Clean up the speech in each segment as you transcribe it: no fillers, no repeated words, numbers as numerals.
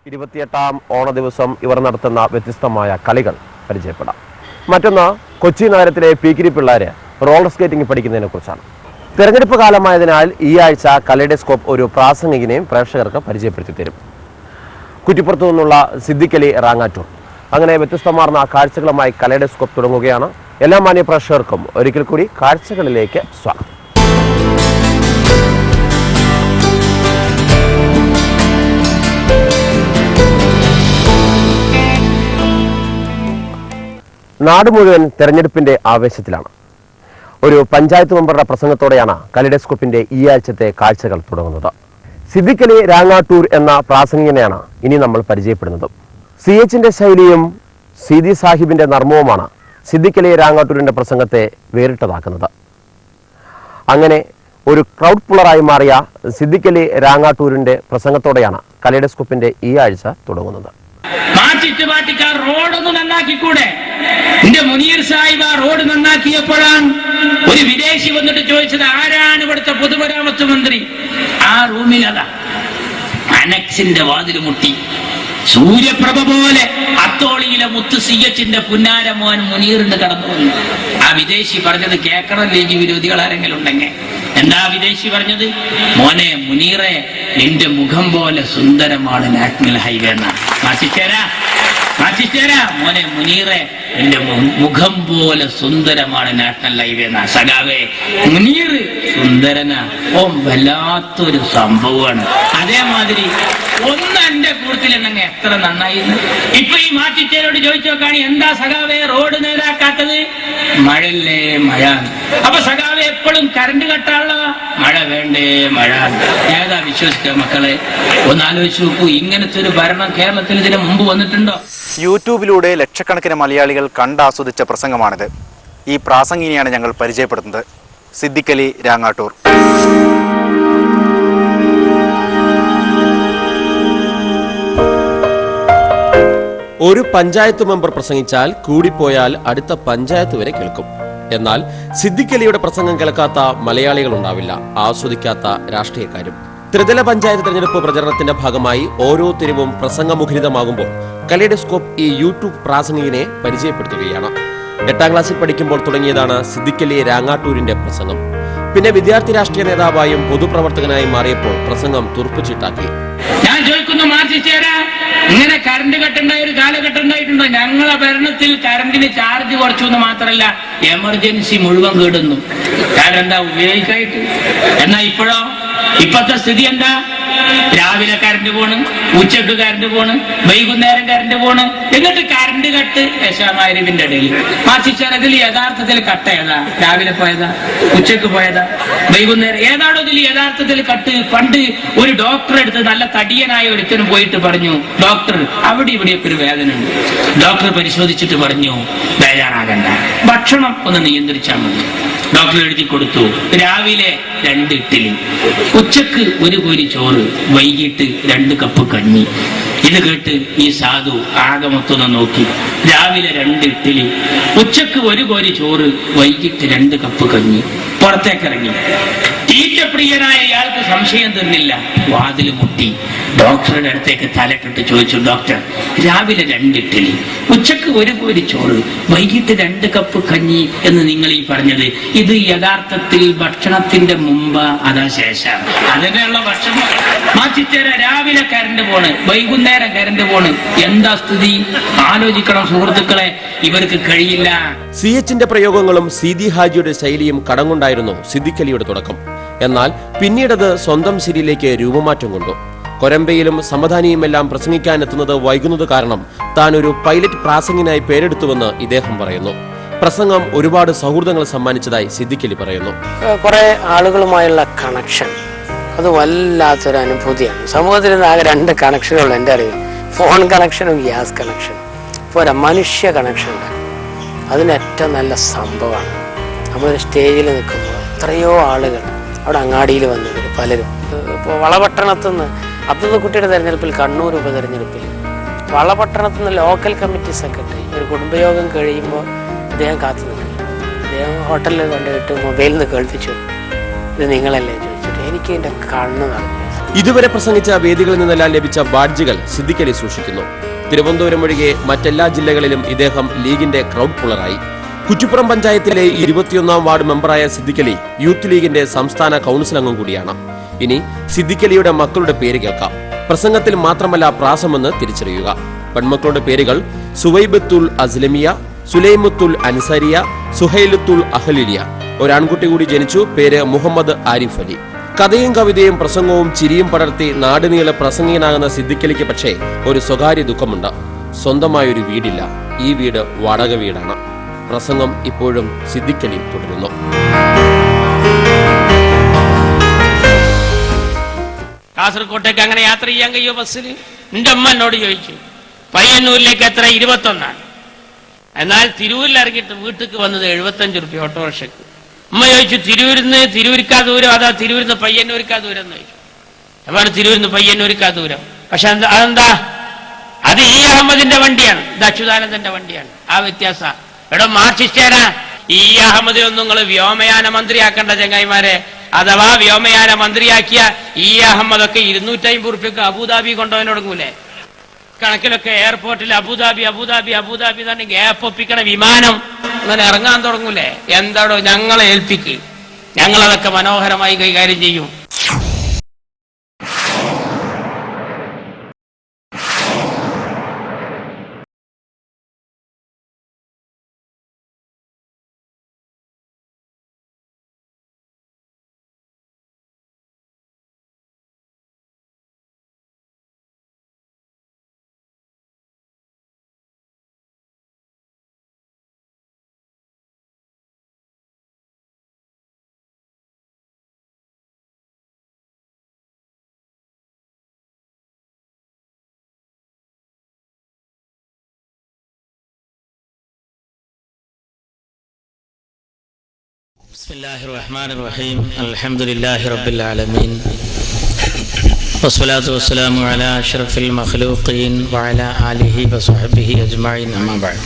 28ാം ഓണ ദിവസം ഇവർ നടത്തുന്ന വ്യത്യസ്തമായ കളികൾ പരിചയപ്പെടാം. മറ്റൊന്ന് കൊച്ചി നഗരത്തിലെ പീക്കിരി പിള്ളേര് റോളർ സ്കേറ്റിംഗ് പഠിക്കുന്നതിനെ കുറിച്ചാണ്. തെരഞ്ഞെടുപ്പ് കാലമായതിനാൽ ഈ ആഴ്ച കലൈഡോസ്കോപ്പ് ഒരു പ്രാസംഗികനെയും പ്രേക്ഷകർക്ക് പരിചയപ്പെടുത്തി തരും. കുറ്റിപ്പുറത്തു നിന്നുള്ള സിദ്ദിഖലി റാങ്ങാറ്റൂർ. അങ്ങനെ വ്യത്യസ്തമാർന്ന കാഴ്ചകളുമായി കലൈഡോസ്കോപ്പ് തുടങ്ങുകയാണ്. എല്ലാ മാന്യ പ്രേക്ഷകർക്കും ഒരിക്കൽ കൂടി കാഴ്ചകളിലേക്ക് സ്വാഗതം. നാട് മുഴുവൻ തെരഞ്ഞെടുപ്പിന്റെ ആവേശത്തിലാണ്. ഒരു പഞ്ചായത്ത് മെമ്പറുടെ പ്രസംഗത്തോടെയാണ് കലൈഡോസ്കോപ്പിന്റെ ഈ ആഴ്ചത്തെ കാഴ്ചകൾ തുടങ്ങുന്നത്. സിദ്ദിഖലി റാങ്ങാട്ടൂർ എന്ന പ്രാസംഗികനെയാണ് ഇനി നമ്മൾ പരിചയപ്പെടുന്നത്. CHന്റെ ശൈലിയും സീതി സാഹിബിന്റെ നർമ്മവുമാണ് സിദ്ദിഖലി റാങ്ങാട്ടൂരിന്റെ പ്രസംഗത്തെ വേറിട്ടതാക്കുന്നത്. അങ്ങനെ ഒരു ക്രൗഡ് പുള്ളറായി മാറിയ സിദ്ദിഖലി റാങ്ങാട്ടൂരിന്റെ പ്രസംഗത്തോടെയാണ് കലൈഡോസ്കോപ്പിന്റെ ഈ ആഴ്ച തുടങ്ങുന്നത്. ചുറ്റുപാട്ടിക്കാർ റോഡൊന്ന് നന്നാക്കിക്കൂടെ? എന്റെ മുനീർ സാഹിബ് ആ റോഡ് നന്നാക്കിയപ്പോഴാണ് ഒരു വിദേശി വന്നിട്ട് ചോദിച്ചത്, ആരാണ് ഇവിടുത്തെ പൊതുമരാമത്ത് മന്ത്രി? ആ റൂമിൽ അതാ അനക്സിന്റെ വാതിൽ മുട്ടി സൂര്യപ്രഭ പോലെ അത്തോളിയിലെ മുത്ത് CHന്റെ പുന്നാരമോൻ മുനീറിന് കടന്നു വന്നു. ആ വിദേശി പറഞ്ഞത് കേൾക്കണം, ലീഗ് വിരോധികൾ ആരെങ്കിലും ഉണ്ടെങ്കിൽ. എന്താ വിദേശി പറഞ്ഞത്? മോനെ മുനീറെ, നിന്റെ മുഖം പോലെ സുന്ദരമാണ് നാഷണൽ ഹൈവേ എന്നാ. മാറ്റിച്ചേരാ മോനെ മുനീറെ, എന്റെ മുഖം പോലെ സുന്ദരമാണ് നാഷണൽ ഹൈവേ എന്നാ. സഖാവേ, മുനീർ സുന്ദരനാ, ഓ വല്ലാത്തൊരു സംഭവമാണ്. അതേമാതിരി ഒന്ന് എന്റെ കൂട്ടത്തിലുണ്ടെങ്കിൽ എത്ര നന്നായി. ഇപ്പൊ ഈ മാറ്റിച്ചേരോട് ചോദിച്ചു നോക്കാണ്, എന്താ സഖാവേ റോഡ് നേരാക്കാത്തത്? മഴല്ലേ മഴ. അപ്പൊ സഖാവേ എപ്പോഴും കറണ്ട് കട്ടാണല്ലോ. മഴ വേണ്ടേ മഴ. ഏതാ വിശ്വസിക്കുക മക്കളെ? ഒന്ന് ആലോചിച്ച് നോക്കൂ, ഇങ്ങനത്തെ ഒരു ഭരണം കേരളത്തിൽ ഇതിന് മുമ്പ് വന്നിട്ടുണ്ടോ? യൂട്യൂബിലൂടെ ലക്ഷക്കണക്കിന് മലയാളികൾ കണ്ടാസ്വദിച്ച പ്രസംഗമാണിത്. ഈ പ്രാസംഗിനെയാണ് ഞങ്ങൾ പരിചയപ്പെടുത്തുന്നത്, സിദ്ദിഖലി റാങ്ങാട്ടൂർ. ഒരു പഞ്ചായത്ത് മെമ്പർ പ്രസംഗിച്ചാൽ കൂടിപ്പോയാൽ അടുത്ത പഞ്ചായത്ത് വരെ കേൾക്കും. എന്നാൽ സിദ്ദിഖലിയുടെ പ്രസംഗം കേൾക്കാത്ത മലയാളികൾ ഉണ്ടാവില്ല, ആസ്വദിക്കാത്ത രാഷ്ട്രീയക്കാരും. ത്രിതല പഞ്ചായത്ത് തെരഞ്ഞെടുപ്പ് പ്രചരണത്തിന്റെ ഭാഗമായി ഓരോ തെരുവും പ്രസംഗമുഖരിതമാകുമ്പോൾ കലൈഡോസ്കോപ്പ് ഈ യൂട്യൂബ് പ്രാസംഗികനെ പരിചയപ്പെടുത്തുകയാണ്. 8ാം ക്ലാസ്സിൽ പഠിക്കുമ്പോൾ തുടങ്ങിയതാണ് സിദ്ദിഖലി റാങ്ങാട്ടൂരിന്റെ പ്രസംഗം. പിന്നെ വിദ്യാർത്ഥി രാഷ്ട്രീയ നേതാവായും പൊതുപ്രവർത്തകനായി മാറിയപ്പോൾ പ്രസംഗം തുറപ്പുചീട്ടാക്കി. ഞാൻ ചോദിക്കുന്നു, മാറ്റിച്ചേരാ, ഇങ്ങനെ കറണ്ട് കട്ടുണ്ടായ ഒരു കാലഘട്ടം ഉണ്ടായിട്ടുണ്ടോ? ഞങ്ങളെ ഭരണത്തിൽ കറണ്ടിന് ചാർജ് കുറച്ചു എന്ന് മാത്രമല്ല, എമർജൻസി മുഴുവൻ കേടുന്നു. കാരണം എന്താ? ഉപയോഗിക്കായിട്ട്. എന്നാ ഇപ്പോഴോ? ഇപ്പത്തെ സ്ഥിതി എന്താ? രാവിലെ കറണ്ട് പോണ്, ഉച്ചക്ക് കറണ്ട് പോണ്, വൈകുന്നേരം കറണ്ട് പോണ്, എന്നിട്ട് കറണ്ട് കട്ട് യശാമാരിവിന്റെ ഇടയിൽ. മാറ്റിച്ചേരതിൽ യഥാർത്ഥത്തിൽ കട്ട ഏതാ? രാവിലെ പോയതാ, ഉച്ചക്ക് പോയതാ, വൈകുന്നേരം ഏതാണോ ഇതിൽ യഥാർത്ഥത്തിൽ കട്ട്? പണ്ട് ഒരു ഡോക്ടറെ അടുത്ത് നല്ല തടിയനായ ഒരുത്തനും പോയിട്ട് പറഞ്ഞു, ഡോക്ടർ അവിടെ ഇവിടെയൊക്കെ ഒരു വേദന ഉണ്ട്. ഡോക്ടർ പരിശോധിച്ചിട്ട് പറഞ്ഞു, ബേജാറാകണ്ട, ഭക്ഷണം ഒന്ന് നിയന്ത്രിച്ചാൽ മതി. ഡോക്ടർ എഴുതി കൊടുത്തു, രാവിലെ 2 ഇഡ്ഡലി, ഉച്ചക്ക് 1 കോരി ചോറ്, വൈകിട്ട് 2 കപ്പ് കഞ്ഞി. ഇത് കേട്ട് ഈ സാധു ആകെ മൊത്തം നോക്കി. രാവിലെ 2 ഇഡ്ഡലി, ഉച്ചക്ക് 1 കോരി ചോറ്, വൈകിട്ട് 2 കപ്പ് കഞ്ഞി. പുറത്തേക്കിറങ്ങി. തീറ്റപ്രിയനായ ഇയാൾക്ക് സംശയം തീർന്നില്ല. വാതിൽ മുട്ടി. ഡോക്ടറുടെ അടുത്തേക്ക് തലട്ടിട്ട് ചോദിച്ചു, ഡോക്ടർ, രാവിലെ 2 ഇഡ്ഡലി, ഉച്ചക്ക് 1 കോരി ചോറ്, വൈകിട്ട് 2 കപ്പ് കഞ്ഞി എന്ന് നിങ്ങൾ ഈ പറഞ്ഞത്, ഇത് യഥാർത്ഥത്തിൽ ഭക്ഷണത്തിന്റെ മുമ്പ് അതാ ശേഷം? അതിനുള്ള ഭക്ഷണം മാറ്റിച്ചേരാ. രാവിലെ കറണ്ട് പോണ്, വൈകുന്നേരം കറണ്ട് പോണ്. എന്താ സ്ഥിതി? ആലോചിക്കണം സുഹൃത്തുക്കളെ, ഇവർക്ക് കഴിയില്ല. CHന്റെ പ്രയോഗങ്ങളും സീതി ഹാജിയുടെ ശൈലിയും കടങ്ങുണ്ടായിരുന്നു സിദ്ദിഖലിയുടെ തുടക്കം. എന്നാൽ പിന്നീടത് സ്വന്തം ശരിയിലേക്ക് രൂപമാറ്റം കൊണ്ടു. കൊരമ്പയിലും സമധാനിയുമെല്ലാം പ്രസംഗിക്കാനെത്തുന്നത് വൈകുന്നത് കാരണം താൻ ഒരു പൈലറ്റ് പ്രാസംഗിനായി പേരെടുത്തുവെന്ന് ഇദ്ദേഹം പറയുന്നു. പ്രസംഗം ഒരുപാട് സൗഹൃദങ്ങൾ സമ്മാനിച്ചതായി സിദ്ദിഖലി പറയുന്നു. കുറെ ആളുകളുമായുള്ള കണക്ഷൻ അത് വല്ലാത്തൊരു അനുഭൂതിയാണ്. സമൂഹത്തിൽ ആകെ 2 കണക്ഷനുള്ളൂ എൻ്റെ അറിവിൽ, ഫോൺ കണക്ഷനും ഗ്യാസ് കണക്ഷനും. പോരാ, മനുഷ്യ കണക്ഷൻ ഉണ്ട്. അതിന് ഏറ്റവും നല്ല സംഭവമാണ് നമ്മളൊരു സ്റ്റേജിൽ നിൽക്കുമ്പോൾ എത്രയോ ആളുകൾ അവിടെ അങ്ങാടിയിൽ വന്നവർ പലരും. ഇപ്പോൾ വളപട്ടണത്തു നിന്ന് അബ്ദുള്ളക്കുട്ടിയുടെ തെരഞ്ഞെടുപ്പിൽ, കണ്ണൂർ ഉപതെരഞ്ഞെടുപ്പിൽ വളപട്ടണത്തു നിന്ന് ലോക്കൽ കമ്മിറ്റി സെക്രട്ടറി ഒരു കുടുംബയോഗം കഴിയുമ്പോൾ അദ്ദേഹം കാത്തു നിൽക്കും. അദ്ദേഹം ഹോട്ടലിൽ കൊണ്ടുപോയിട്ട് മൊബൈലിൽ നിന്ന് കേൾപ്പിച്ചു, ഇത് നിങ്ങളല്ലേ ചോദിച്ചിട്ട് എനിക്ക് എൻ്റെ കണ്ണ് നിറഞ്ഞു. ഇതുവരെ പ്രസംഗിച്ച വേദികളിൽ നിന്നെല്ലാം ലഭിച്ച ബാഡ്ജുകൾ സിദ്ദിഖ് അലി സൂക്ഷിക്കുന്നു. തിരുവനന്തപുരം ഒഴികെ മറ്റെല്ലാ ജില്ലകളിലും ഇദ്ദേഹം ലീഗിന്റെ ക്രൗഡ് പുള്ളറായി. കുറ്റിപ്പുറം പഞ്ചായത്തിലെ 21ാം വാർഡ് മെമ്പറായ സിദ്ദിഖ് അലി യൂത്ത് ലീഗിന്റെ സംസ്ഥാന കൗൺസിൽ അംഗം കൂടിയാണ്. ഇനി സിദ്ദിഖ് അലിയുടെ മക്കളുടെ പേര് കേൾക്കാം. പ്രസംഗത്തിൽ മാത്രമല്ല പ്രാസമെന്ന് തിരിച്ചറിയുക. പെൺമക്കളുടെ പേരുകൾ സുവൈബത്തുൽ അസ്ലമിയ, സുലൈമത്തുൽ അൻസാരിയ, സുഹൈലത്തുൽ അഹ്ലിലിയ. ഒരാൺകുട്ടി കൂടി ജനിച്ചു. പേര് മുഹമ്മദ് ആരിഫ് അലി. കഥയും കവിതയും പ്രസംഗവും ചിരിയും പടർത്തി നാടുനീളെ പ്രസംഗികനാകുന്ന സിദ്ദിഖ് അലിക്ക് പക്ഷേ ഒരു സ്വകാര്യ ദുഃഖമുണ്ട്. സ്വന്തമായൊരു വീടില്ല. ഈ വീട് വാടക വീടാണ്. പ്രസംഗം ഇപ്പോഴും സിദ്ദിഖ് അലി തുടരുന്നു. കാസർകോട്ടേക്ക് അങ്ങനെ യാത്ര ചെയ്യാൻ കഴിയോ ബസ്സിൽ? നിന്റെ അമ്മ എന്നോട് ചോദിച്ചു. പയ്യന്നൂരിലേക്ക് എത്ര? 21. എന്നാൽ തിരൂരിൽ ഇറങ്ങിയിട്ട് വീട്ടിലേക്ക് വന്നത് 75 റുപ്യ ഓട്ടോറിക്ഷക്ക്. അമ്മ ചോദിച്ചു, തിരൂരിക്കാ ദൂരം അതാ തിരൂരിന്ന് പയ്യന്നൂരിക്കാ ദൂരം എന്ന് ചോദിച്ചു. അതാണ് തിരൂരിന്ന് പയ്യന്നൂരിക്കാ ദൂരം. പക്ഷെ അതെന്താ? അത് ഇ അഹമ്മദിന്റെ വണ്ടിയാണ്, ഇത് അച്യുതാനന്ദന്റെ വണ്ടിയാണ്. ആ വ്യത്യാസ. എടോ മാർക്സിസ്റ്റേരാ, ഇ അഹമ്മദിനൊന്നും നിങ്ങൾ വ്യോമയാന മന്ത്രിയാക്കേണ്ട ചങ്ങായിമാരെ. അഥവാ വ്യോമയാന മന്ത്രിയാക്കിയ ഇ അഹമ്മദൊക്കെ 250 റുപ്യക്ക് അബുദാബി കൊണ്ടുപോകാനൊടുങ്ങൂലേ? കണക്കിലൊക്കെ എയർപോർട്ടിൽ അബുദാബി അബുദാബി അബുദാബി തന്നെ ഗ്യാപ്പ് ഒപ്പിക്കണ വിമാനം അങ്ങനെ ഇറങ്ങാൻ തുടങ്ങൂലേ? എന്താടോ ഞങ്ങളെ ഏൽപ്പിക്ക്, ഞങ്ങളതൊക്കെ മനോഹരമായി കൈകാര്യം ചെയ്യും. ബിസ്മില്ലാഹിർ റഹ്മാനിർ റഹീം. അൽഹംദുലില്ലാഹി റബ്ബിൽ ആലമീൻ. വസ്സലാത്തു വസ്സലാമു അലാ അഷ്റഫിൽ മഖ്ലൂഖീൻ വഅലാ ആലിഹി വസഹ്ബിഹി അജ്മഈൻ. അമ്മാ ബഅദ്.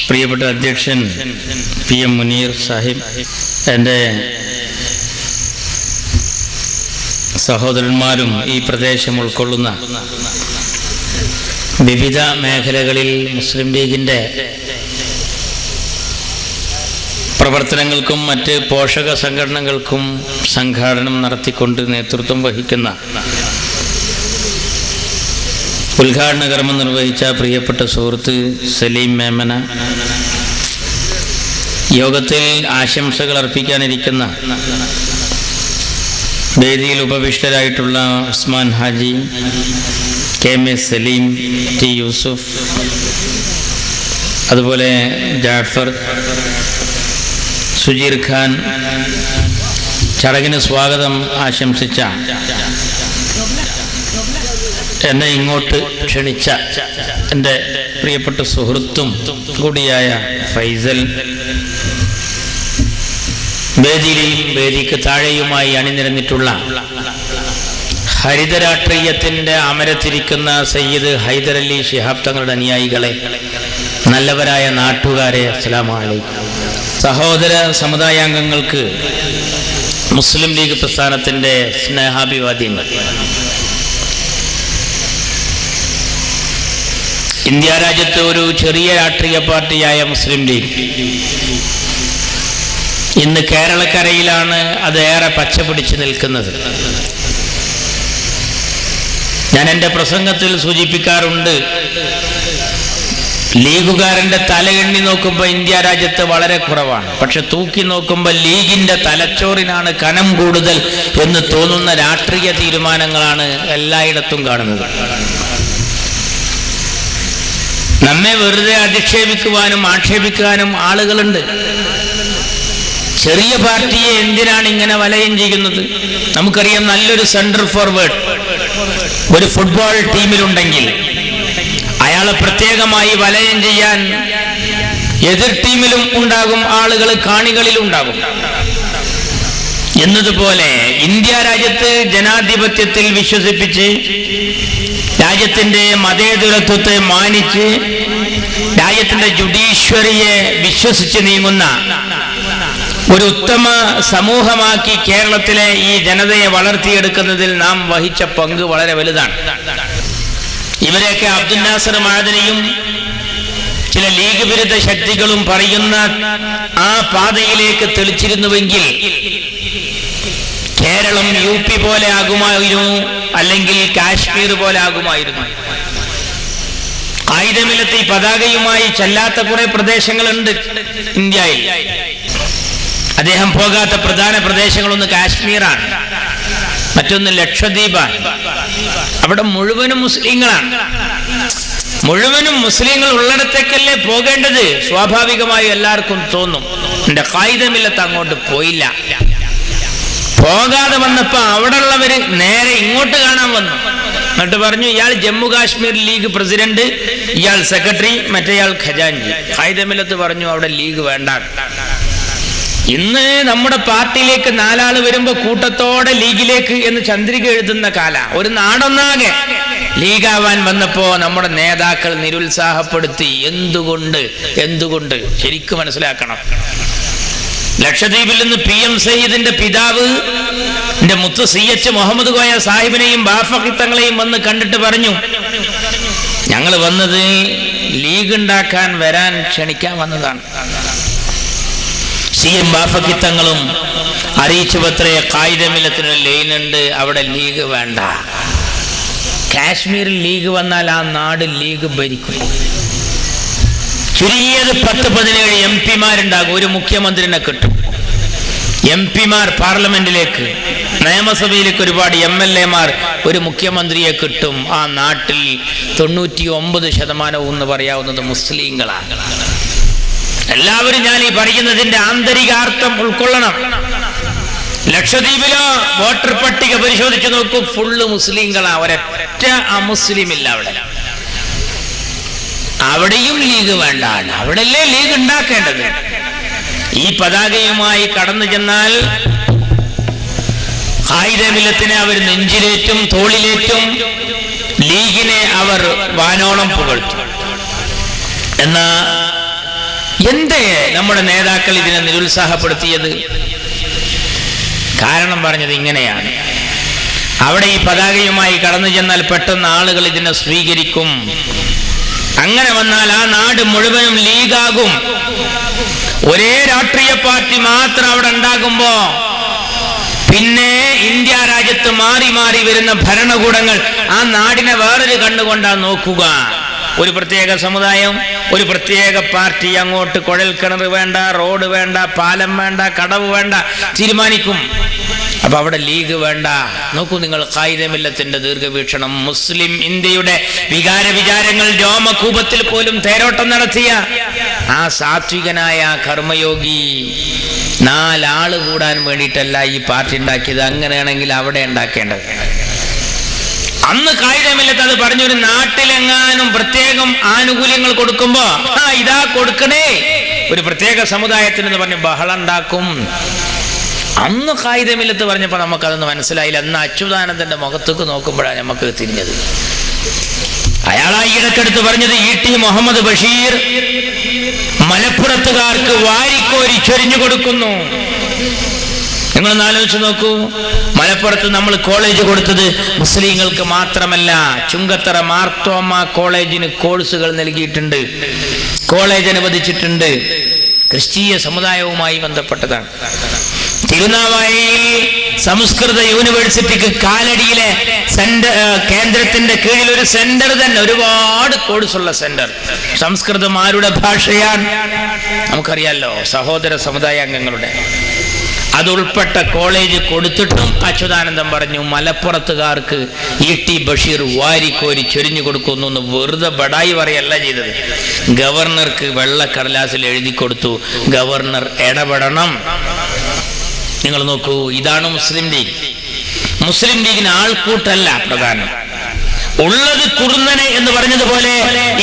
പ്രിയപ്പെട്ട അധ്യക്ഷൻ PM മുനീർ സാഹിബ്, എൻ്റെ സഹോദരന്മാരും ഈ പ്രദേശം ഉൾക്കൊള്ളുന്ന വിവിധ മേഖലകളിൽ മുസ്ലിം ലീഗിൻ്റെ പ്രവർത്തനങ്ങൾക്കും മറ്റ് പോഷക സംഘടനകൾക്കും സംഘാടനം നടത്തിക്കൊണ്ട് നേതൃത്വം വഹിക്കുന്ന ഉദ്ഘാടന കർമ്മം നിർവഹിച്ച പ്രിയപ്പെട്ട സുഹൃത്ത് സലീം മേമന, യോഗത്തിൽ ആശംസകൾ അർപ്പിക്കാനിരിക്കുന്ന വേദിയിൽ ഉപവിഷ്ടരായിട്ടുള്ള ഉസ്മാൻ ഹാജി, KM സലീം, T യൂസുഫ്, അതുപോലെ ജാഫർ, സുജീർ ഖാൻ, ചടങ്ങിന് സ്വാഗതം ആശംസിച്ച എന്നെ ഇങ്ങോട്ട് ക്ഷണിച്ച എൻ്റെ പ്രിയപ്പെട്ട സുഹൃത്തും കൂടിയായ ഫൈസൽ, വേദിയിലെയും വേദിക്ക് താഴെയുമായി അണിനിരന്നിട്ടുള്ള ഹരിതരാഷ്ട്രീയത്തിൻ്റെ അമരത്തിരിക്കുന്ന സയ്യിദ് ഹൈദരലി ശിഹാബ് തങ്ങളുടെ അനുയായികളെ, നല്ലവരായ നാട്ടുകാരെ, അസ്സലാമു അലൈക്കും. സഹോദര സമുദായാംഗങ്ങൾക്ക് മുസ്ലിം ലീഗ് പ്രസ്ഥാനത്തിൻ്റെ സ്നേഹാഭിവാദ്യങ്ങൾ. ഇന്ത്യ രാജ്യത്ത് ഒരു ചെറിയ രാഷ്ട്രീയ പാർട്ടിയായ മുസ്ലിം ലീഗ് ഇന്ന് കേരളക്കരയിലാണ് അത് ഏറെ പച്ചപിടിച്ച് നിൽക്കുന്നത്. ഞാൻ എൻ്റെ പ്രസംഗത്തിൽ സൂചിപ്പിക്കാറുണ്ട്, ലീഗുകാരൻ്റെ തല എണ്ണി നോക്കുമ്പോൾ ഇന്ത്യ രാജ്യത്ത് വളരെ കുറവാണ്. പക്ഷെ തൂക്കി നോക്കുമ്പോൾ ലീഗിൻ്റെ തലച്ചോറിനാണ് കനം കൂടുതൽ എന്ന് തോന്നുന്ന രാഷ്ട്രീയ തീരുമാനങ്ങളാണ് എല്ലായിടത്തും കാണുന്നത്. നമ്മെ വെറുതെ അധിക്ഷേപിക്കുവാനും ആക്ഷേപിക്കാനും ആളുകളുണ്ട്. ചെറിയ പാർട്ടിയെ എന്തിനാണ് ഇങ്ങനെ വലയം ചെയ്യുന്നത്? നമുക്കറിയാം, നല്ലൊരു സെന്റർ ഫോർവേഡ് ഒരു ഫുട്ബോൾ ടീമിലുണ്ടെങ്കിൽ അയാളെ പ്രത്യേകമായി വലയം ചെയ്യാൻ എതിർ ടീമിലും ഉണ്ടാകും ആളുകൾ, കാണികളിലും ഉണ്ടാകും. എന്നതുപോലെ ഇന്ത്യ രാജ്യത്ത് ജനാധിപത്യത്തിൽ വിശ്വസിപ്പിച്ച്, രാജ്യത്തിന്റെ മതേതരത്വത്തെ മാനിച്ച്, രാജ്യത്തിന്റെ ജുഡീഷ്യറിയെ വിശ്വസിച്ച് നീങ്ങുന്ന ഒരു ഉത്തമ സമൂഹമാക്കി കേരളത്തിലെ ഈ ജനതയെ വളർത്തിയെടുക്കുന്നതിൽ നാം വഹിച്ച പങ്ക് വളരെ വലുതാണ്. ഇവരെയൊക്കെ അബ്ദുൽ നാസർ മഅദനിയും ചില ലീഗ് വിരുദ്ധ ശക്തികളും പറയുന്ന ആ പാതയിലേക്ക് തെളിച്ചിരുന്നുവെങ്കിൽ കേരളം UP പോലെ ആകുമായിരുന്നു, അല്ലെങ്കിൽ കാശ്മീർ പോലെ ആകുമായിരുന്നു. ആയുധമില്ലത്ത് ഈ പതാകയുമായി ചെല്ലാത്ത കുറെ പ്രദേശങ്ങളുണ്ട് ഇന്ത്യയിൽ. അദ്ദേഹം പോകാത്ത പ്രധാന പ്രദേശങ്ങളൊന്ന് കാശ്മീരാണ്, മറ്റൊന്ന് ലക്ഷദ്വീപാണ്. അവിടെ മുഴുവനും മുസ്ലിങ്ങളാണ്. മുഴുവനും മുസ്ലിങ്ങൾ ഉള്ളിടത്തേക്കല്ലേ പോകേണ്ടത്? സ്വാഭാവികമായും എല്ലാവർക്കും തോന്നും എന്റെ ഖായിദമില്ലത്ത് അങ്ങോട്ട് പോയില്ല. പോകാതെ വന്നപ്പോ അവിടെ ഉള്ളവര് നേരെ ഇങ്ങോട്ട് കാണാൻ വന്നു. എന്നിട്ട് പറഞ്ഞു, ഇയാൾ ജമ്മു കാശ്മീർ ലീഗ് പ്രസിഡന്റ്, ഇയാൾ സെക്രട്ടറി, മറ്റേയാൾ ഖജാൻജി. ഖായിദമില്ലത്ത് പറഞ്ഞു അവിടെ ലീഗ് വേണ്ട. ഇന്ന് നമ്മുടെ പാർട്ടിയിലേക്ക് 4 ആള് വരുമ്പോ കൂട്ടത്തോടെ ലീഗിലേക്ക് എന്ന് ചന്ദ്രിക എഴുതുന്ന കാല. ഒരു നാടൊന്നാകെ ലീഗാവാൻ വന്നപ്പോ നമ്മുടെ നേതാക്കൾ നിരുത്സാഹപ്പെടുത്തി. എന്തുകൊണ്ട് ശരിക്കും മനസ്സിലാക്കണം. ലക്ഷദ്വീപിൽ നിന്ന് PM സയ്യിദിന്റെ പിതാവ് എന്റെ മുത്ത് CH മുഹമ്മദ് കോയ സാഹിബിനെയും ബാഫക്കിത്തങ്ങളെയും വന്ന് കണ്ടിട്ട് പറഞ്ഞു, ഞങ്ങൾ വന്നത് ലീഗ് ഉണ്ടാക്കാൻ വരാൻ ക്ഷണിക്കാൻ വന്നതാണ്. CM ബാഫക്കിത്തങ്ങളും അറിയിച്ചു പത്രേ ഖായിദമില്ലത്തിന് ലൈനുണ്ട്, അവിടെ ലീഗ് വേണ്ട. കാശ്മീരിൽ ലീഗ് വന്നാൽ ആ നാട് ലീഗ് ഭരിക്കും. ചുരുങ്ങിയത് 10-17 MP-മാരുണ്ടാകും, ഒരു മുഖ്യമന്ത്രിനെ കിട്ടും. MP-മാർ പാർലമെന്റിലേക്ക്, നിയമസഭയിലേക്ക് ഒരുപാട് MLA-മാർ, ഒരു മുഖ്യമന്ത്രിയെ കിട്ടും. ആ നാട്ടിൽ 99% എന്ന് പറയാവുന്നത് മുസ്ലിങ്ങളാണ്. എല്ലാവരും ഞാൻ ഈ പറയുന്നതിന്റെ ആന്തരികാർത്ഥം ഉൾക്കൊള്ളണം. ലക്ഷദ്വീപിലോ വോട്ടർ പട്ടിക പരിശോധിച്ചു നോക്കൂ, ഫുള്ള് മുസ്ലിങ്ങളാ, ഒരൊറ്റ അമുസ്ലിമില്ല അവിടെ. അവിടെയും ലീഗ് വേണ്ട, അവിടെയല്ലേ ലീഗ് ഉണ്ടാക്കേണ്ടത്. ഈ പതാകയുമായി കടന്നു ചെന്നാൽ ഖായിദമില്ലത്തിനെ അവർ നെഞ്ചിലേറ്റും തോളിലേറ്റും, ലീഗിനെ അവർ വാനോളം പുകഴ്ത്തും. എന്നാ എന്തേ നമ്മുടെ നേതാക്കൾ ഇതിനെ നിരുത്സാഹപ്പെടുത്തിയത്? കാരണം പറഞ്ഞത് ഇങ്ങനെയാണ്. അവിടെ ഈ പതാകയുമായി കടന്നു ചെന്നാൽ പെട്ടെന്ന് ആളുകൾ ഇതിനെ സ്വീകരിക്കും. അങ്ങനെ വന്നാൽ ആ നാട് മുഴുവനും ലീഗാകും. ഒരേ രാഷ്ട്രീയ പാർട്ടി മാത്രം അവിടെ ഉണ്ടാകുമ്പോ പിന്നെ ഇന്ത്യ രാജ്യത്ത് മാറി മാറി വരുന്ന ഭരണകൂടങ്ങൾ ആ നാടിനെ വേറൊരു കണ്ണുകൊണ്ടാണ് നോക്കുക. ഒരു പ്രത്യേക സമുദായം, ഒരു പ്രത്യേക പാർട്ടി അങ്ങോട്ട് കുഴൽ കിണർ വേണ്ട, റോഡ് വേണ്ട, പാലം വേണ്ട, കടവ് വേണ്ട തീരുമാനിക്കും. അപ്പൊ അവിടെ ലീഗ് വേണ്ട. നോക്കൂ നിങ്ങൾ ഖായിദമില്ലത്തിന്റെ ദീർഘവീക്ഷണം. മുസ്ലിം ഇന്ത്യയുടെ വികാര വിചാരങ്ങൾ രോമകൂപത്തിൽ പോലും തേരോട്ടം നടത്തിയ ആ സാത്വികനായ കർമ്മയോഗി 4 ആള് കൂടാൻ വേണ്ടിയിട്ടല്ല ഈ പാർട്ടി ഉണ്ടാക്കിയത്. അങ്ങനെയാണെങ്കിൽ അവിടെ ഉണ്ടാക്കേണ്ടത്. അന്ന് ഖായിദമില്ലത്ത് അത് പറഞ്ഞൊരു നാട്ടിലെങ്ങാനും പ്രത്യേകം ആനുകൂല്യങ്ങൾ കൊടുക്കുമ്പോ ഇതാ കൊടുക്കണേ ഒരു പ്രത്യേക സമുദായത്തിന് പറഞ്ഞ് ബഹളം ഉണ്ടാക്കും. അന്ന് ഖായിദമില്ലത്ത് പറഞ്ഞപ്പോ നമുക്കതൊന്ന് മനസ്സിലായില്ല. അന്ന് അച്യുതാനന്ദന്റെ മുഖത്തേക്ക് നോക്കുമ്പോഴാണ് നമുക്ക് തിരിഞ്ഞത്. അയാളാ ഈടക്കെടുത്ത് പറഞ്ഞത് ET മുഹമ്മദ് ബഷീർ മലപ്പുറത്തുകാർക്ക് വാരിക്കോരി ചൊരിഞ്ഞു കൊടുക്കുന്നു. നിങ്ങളൊന്ന് ആലോചിച്ച് നോക്കൂ. മലപ്പുറത്ത് നമ്മൾ കോളേജ് കൊടുത്തത് മുസ്ലിങ്ങൾക്ക് മാത്രമല്ല, ചുങ്കത്തറ മാർത്തോമ കോളേജിന് കോഴ്സുകൾ നൽകിയിട്ടുണ്ട്, കോളേജ് അനുവദിച്ചിട്ടുണ്ട്. ക്രിസ്തീയ സമുദായവുമായി ബന്ധപ്പെട്ടതാണ്. തിരുനാവായയിൽ സംസ്കൃത യൂണിവേഴ്സിറ്റിക്ക് കാലടിയിലെ കേന്ദ്രത്തിന്റെ കീഴിൽ ഒരു സെന്റർ തന്നെ, ഒരുപാട് കോഴ്സുള്ള സെന്റർ. സംസ്കൃതം ആരുടെ ഭാഷയാണ് നമുക്കറിയാലോ, സഹോദര സമുദായ അംഗങ്ങളുടെ. അതുൾപ്പെട്ട കോളേജ് കൊടുത്തിട്ടും അച്യുതാനന്ദൻ പറഞ്ഞു മലപ്പുറത്തുകാർക്ക് ET ബഷീർ വാരിക്കോരി ചൊരിഞ്ഞു കൊടുക്കുന്നു എന്ന്. വെറുതെ ബടായി പറയല്ല ചെയ്തത്. ഗവർണർക്ക് വെള്ളക്കടലാസിൽ എഴുതി കൊടുത്തു, ഗവർണർ ഇടപെടണം. നിങ്ങൾ നോക്കൂ, ഇതാണ് മുസ്ലിം ലീഗ്. മുസ്ലിം ലീഗിന് ആൾക്കൂട്ടല്ല പ്രധാനം, ഉള്ളത് കുറുന്നനെ എന്ന് പറഞ്ഞതുപോലെ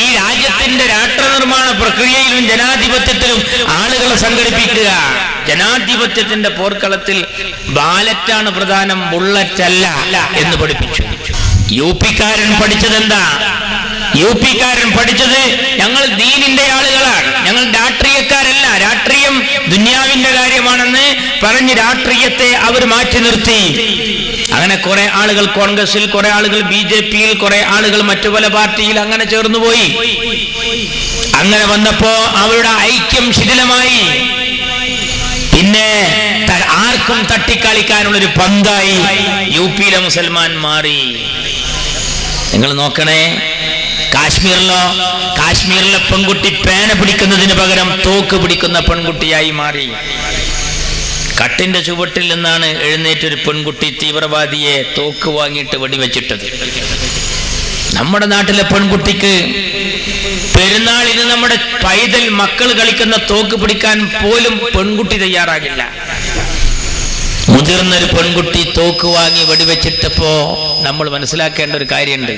ഈ രാജ്യത്തിന്റെ രാഷ്ട്ര നിർമ്മാണ പ്രക്രിയയിലും ജനാധിപത്യത്തിലും ആളുകളെ സംഘടിപ്പിക്കുക. ജനാധിപത്യത്തിന്റെ പോർക്കളത്തിൽ ബാലറ്റാണ് പ്രധാനം, ബുള്ളറ്റല്ല എന്ന് പഠിപ്പിച്ചു. UP-കാരൻ പഠിച്ചതെന്താ? UP-കാരൻ പഠിച്ചത് ഞങ്ങൾ ദീനിന്റെ ആളുകളാണ്, ഞങ്ങൾ രാഷ്ട്രീയക്കാരല്ല, രാഷ്ട്രീയം ദുന്യാവിന്റെ കാര്യമാണെന്ന് പറഞ്ഞ് രാഷ്ട്രീയത്തെ അവർ മാറ്റി നിർത്തി. അങ്ങനെ കുറെ ആളുകൾ കോൺഗ്രസിൽ, കുറെ ആളുകൾ BJP-യിൽ, കുറെ ആളുകൾ മറ്റു പല പാർട്ടിയിൽ അങ്ങനെ ചേർന്നുപോയി. അങ്ങനെ വന്നപ്പോ അവരുടെ ഐക്യം ശിഥിലമായി. പിന്നെ ആർക്കും തട്ടിക്കളിക്കാനുള്ളൊരു പന്തായി UP-യിലെ മുസൽമാൻ മാറി. നിങ്ങൾ നോക്കണേ, കാശ്മീരിലെ പെൺകുട്ടി പേന പിടിക്കുന്നതിന് പകരം തോക്ക് പിടിക്കുന്ന പെൺകുട്ടിയായി മാറി. കട്ടിന്റെ ചുവട്ടിൽ നിന്നാണ് എഴുന്നേറ്റൊരു പെൺകുട്ടി തീവ്രവാദിയെ തോക്ക് വാങ്ങിയിട്ട് വെടിവെച്ചിട്ടത്. നമ്മുടെ നാട്ടിലെ പെൺകുട്ടിക്ക് പെരുന്നാളിന് നമ്മുടെ പൈതൽ മക്കൾ കളിക്കുന്ന തോക്ക് പിടിക്കാൻ പോലും പെൺകുട്ടി തയ്യാറാകില്ല. മുതിർന്നൊരു പെൺകുട്ടി തോക്ക് വാങ്ങി വെടിവെച്ചിട്ടപ്പോ നമ്മൾ മനസ്സിലാക്കേണ്ട ഒരു കാര്യമുണ്ട്.